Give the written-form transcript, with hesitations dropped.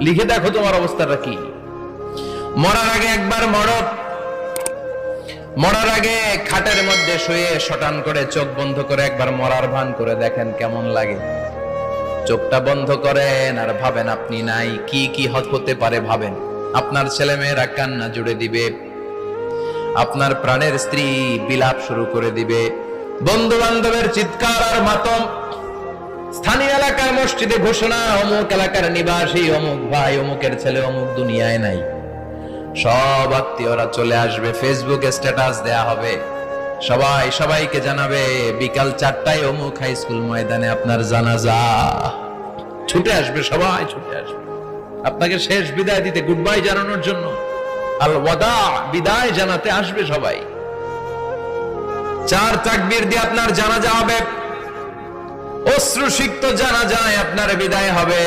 লিখে দেখো তোমার অবস্থাটা কি। মরার আগে একবার মরো, মরার আগে খাটের মধ্যে শুয়ে শটান করে চোখ বন্ধ করে একবার মরার ভান করে দেখেন কেমন লাগে। চোখটা বন্ধ করেন আর ভাবেন আপনি নাই, কি কি হতে পারে ভাবেন। আপনার ছেলে মেয়েরা কান্না জুড়ে দিবে, আপনার প্রাণের স্ত্রী বিলাপ শুরু করে দিবে, বন্ধু বান্ধবের চিৎকার আর মাতম, স্থানীয় এলাকার মসজিদে ঘোষণা, অমুক এলাকার নিবাসী অমুক ভাই অমুকের ছেলে অমুক দুনিয়ায় নাই। সব আত্মীয়রা চলে আসবে, ফেসবুকে স্ট্যাটাস দেয়া হবে, সবাই সবাইকে জানাবে বিকাল 4টায় অমুক হাই স্কুল ময়দানে আপনার জানাজা। ছুটে আসবে, সবাই ছুটে আসবে আপনাকে শেষ বিদায় দিতে, গুড বাই জানানোর জন্য, আল ওয়াদা, বিদায় জানাতে আসবে সবাই। 4 তাকবীর দিয়ে আপনার জানাজা হবে, অশ্রুসিক্ত জানাজায় আপনার বিদায় হবে।